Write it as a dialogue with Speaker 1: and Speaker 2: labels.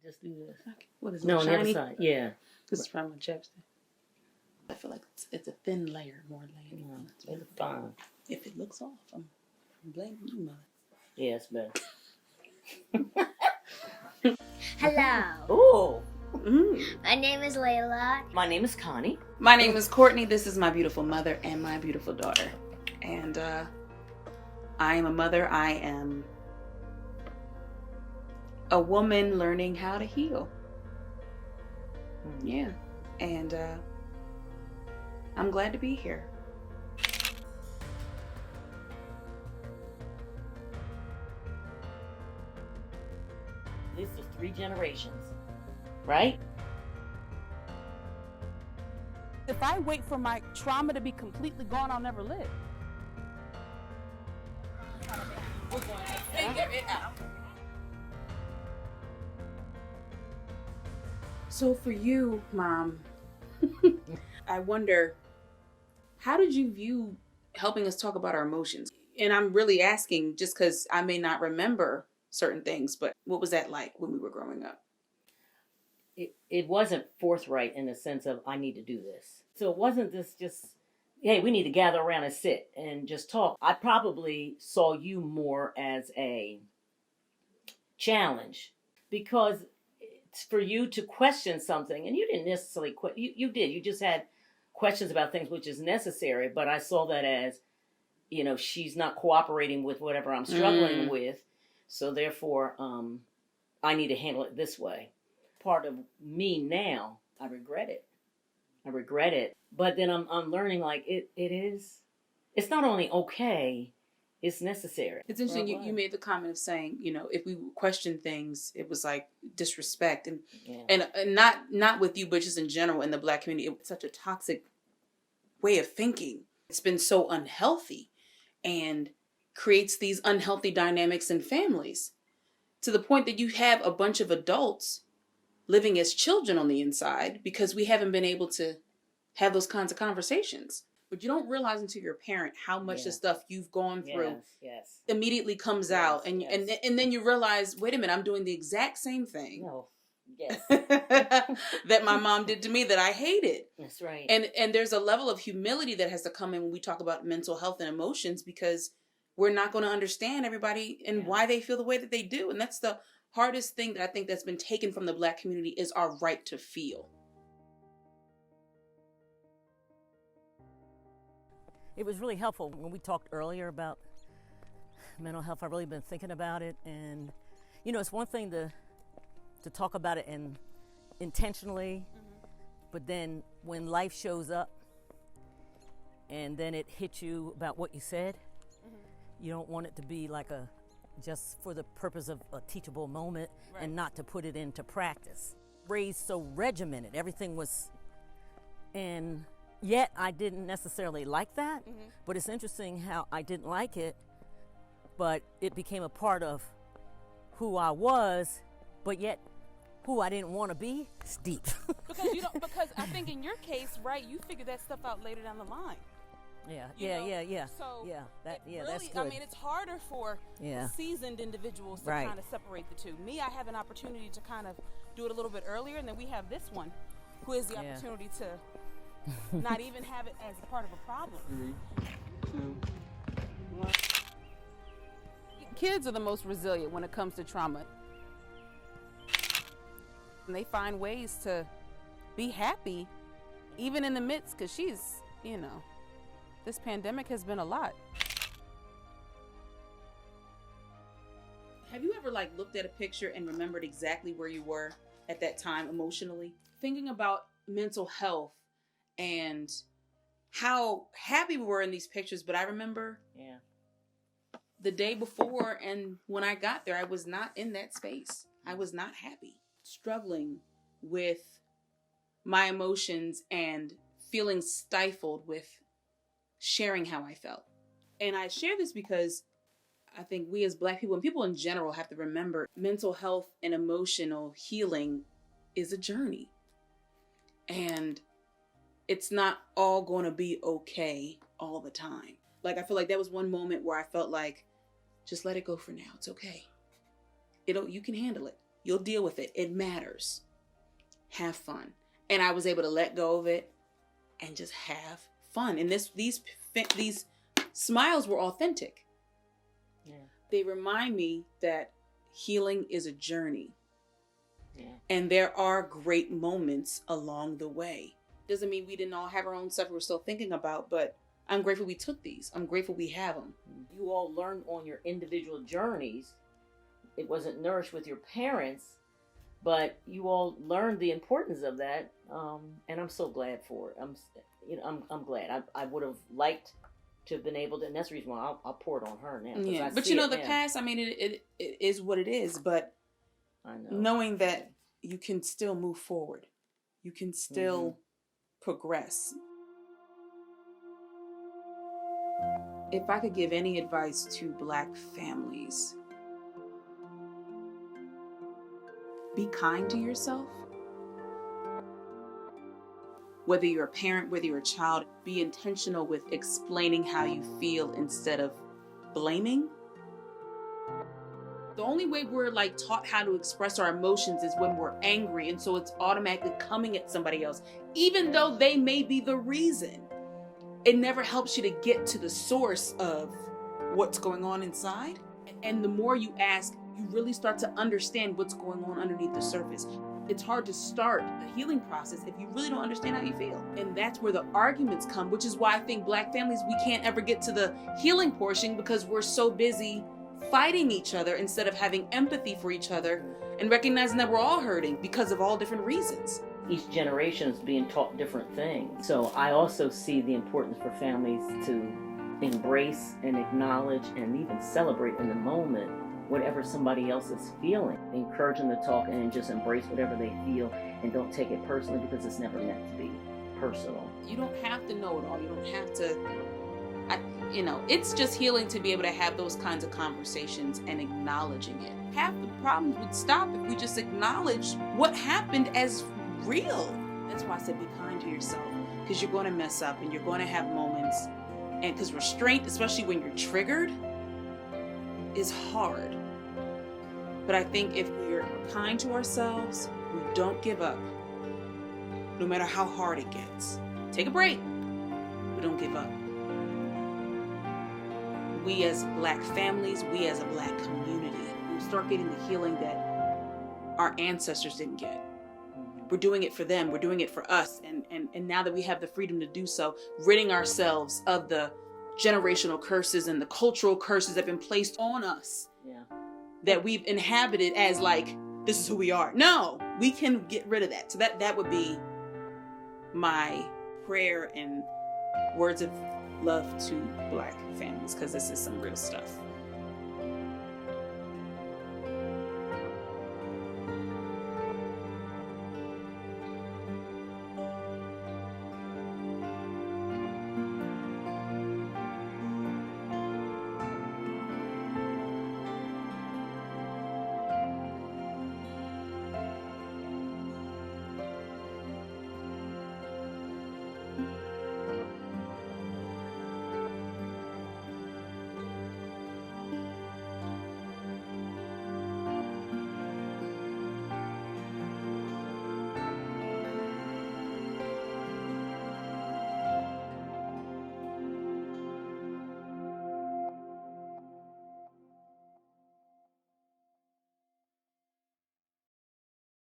Speaker 1: Just do this.
Speaker 2: Okay. What is it?
Speaker 1: No, on the other
Speaker 2: Shiny?
Speaker 1: side. Yeah.
Speaker 2: This is from my chapstick. I feel like it's a thin layer more than anything.
Speaker 1: It's fine.
Speaker 2: If it looks off, I'm blaming you, mother.
Speaker 1: Yeah, it's better.
Speaker 3: Hello.
Speaker 1: Ooh.
Speaker 3: My name is Layla.
Speaker 1: My name is Connie.
Speaker 2: My name is Courtney. This is my beautiful mother and my beautiful daughter. And I am a mother. I am a woman learning how to heal. Yeah. And I'm glad to be here.
Speaker 1: This is 3 generations, right?
Speaker 4: If I wait for my trauma to be completely gone, I'll never live.
Speaker 2: We're going to figure it out. So for you, Mom, I wonder, how did you view helping us talk about our emotions? And I'm really asking just because I may not remember certain things, but what was that like when we were growing up?
Speaker 1: It wasn't forthright in the sense of, I need to do this. So it wasn't this just, hey, we need to gather around and sit and just talk. I probably saw you more as a challenge, because it's for you to question something, and you didn't necessarily you did. You just had questions about things, which is necessary, but I saw that as, she's not cooperating with whatever I'm struggling with, so therefore I need to handle it this way. Part of me now, I regret it. But then I'm learning, like, it's not only okay, it's necessary.
Speaker 2: It's interesting. You made the comment of saying, if we question things, it was like disrespect, and not with you, but just in general in the Black community. It's such a toxic way of thinking. It's been so unhealthy and creates these unhealthy dynamics in families, to the point that you have a bunch of adults living as children on the inside because we haven't been able to have those kinds of conversations. But you don't realize until you're a parent how much the stuff you've gone through immediately comes out. And then you realize, wait a minute, I'm doing the exact same thing that my mom did to me that I hated.
Speaker 1: That's right.
Speaker 2: And there's a level of humility that has to come in when we talk about mental health and emotions, because we're not going to understand everybody and why they feel the way that they do. And that's the hardest thing that I think that's been taken from the Black community, is our right to feel.
Speaker 5: It was really helpful when we talked earlier about mental health. I've really been thinking about it, and it's one thing to talk about it and intentionally, but then when life shows up and then it hits you about what you said, you don't want it to be like just for the purpose of a teachable moment, and not to put it into practice. Raised so regimented, everything was, and yet I didn't necessarily like that, but it's interesting how I didn't like it, but it became a part of who I was, but yet who I didn't want to be. It's deep.
Speaker 4: because I think in your case, right, you figured that stuff out later down the line.
Speaker 5: Yeah.
Speaker 4: So
Speaker 5: that's good.
Speaker 4: I mean, it's harder for seasoned individuals to kind of separate the two. Me, I have an opportunity to kind of do it a little bit earlier, and then we have this one, who has the opportunity to not even have it as a part of a problem. 3, 2, 1. Kids are the most resilient when it comes to trauma. And they find ways to be happy, even in the midst, because she's, this pandemic has been a lot.
Speaker 2: Have you ever looked at a picture and remembered exactly where you were at that time emotionally? Thinking about mental health and how happy we were in these pictures, but I remember the day before, and when I got there, I was not in that space. I was not happy, struggling with my emotions and feeling stifled with sharing how I felt. And I share this because I think we as Black people, and people in general, have to remember mental health and emotional healing is a journey. And it's not all going to be okay all the time. I feel like that was one moment where I felt like, just let it go for now. It's okay. You can handle it. You'll deal with it. It matters. Have fun. And I was able to let go of it and just have fun. And these smiles were authentic.
Speaker 1: Yeah.
Speaker 2: They remind me that healing is a journey.
Speaker 1: Yeah.
Speaker 2: And there are great moments along the way. Doesn't mean we didn't all have our own stuff we're still thinking about, but I'm grateful we took these. I'm grateful we have them.
Speaker 1: You all learned on your individual journeys. It wasn't nourished with your parents, but you all learned the importance of that, and I'm so glad for it. I'm glad. I would have liked to have been able to, and that's the reason why I'll pour it on her now.
Speaker 2: Yeah, but the past, I mean, it is what it is, but
Speaker 1: I know.
Speaker 2: Knowing that you can still move forward. You can still progress. If I could give any advice to Black families, be kind to yourself. Whether you're a parent, whether you're a child, be intentional with explaining how you feel instead of blaming. The only way we're taught how to express our emotions is when we're angry, and so it's automatically coming at somebody else, even though they may be the reason. It never helps you to get to the source of what's going on inside. And the more you ask, you really start to understand what's going on underneath the surface. It's hard to start a healing process if you really don't understand how you feel. And that's where the arguments come, which is why I think Black families, we can't ever get to the healing portion because we're so busy fighting each other instead of having empathy for each other and recognizing that we're all hurting because of all different reasons.
Speaker 1: Each generation is being taught different things. So I also see the importance for families to embrace and acknowledge and even celebrate in the moment whatever somebody else is feeling. Encourage them to talk and just embrace whatever they feel and don't take it personally because it's never meant to be personal.
Speaker 2: You don't have to know it all. You don't have to, it's just healing to be able to have those kinds of conversations and acknowledging it. Half the problems would stop if we just acknowledge what happened as real. That's why I said be kind to yourself, because you're going to mess up and you're going to have moments. And because restraint, especially when you're triggered, is hard. But I think if we're kind to ourselves, we don't give up, no matter how hard it gets. Take a break, but don't give up. We as Black families, we as a Black community, we start getting the healing that our ancestors didn't get. We're doing it for them. We're doing it for us. And now that we have the freedom to do so, ridding ourselves of the generational curses and the cultural curses that have been placed on us, that we've inhabited as this is who we are. No, we can get rid of that. So that would be my prayer and words of love to Black families, because this is some real stuff.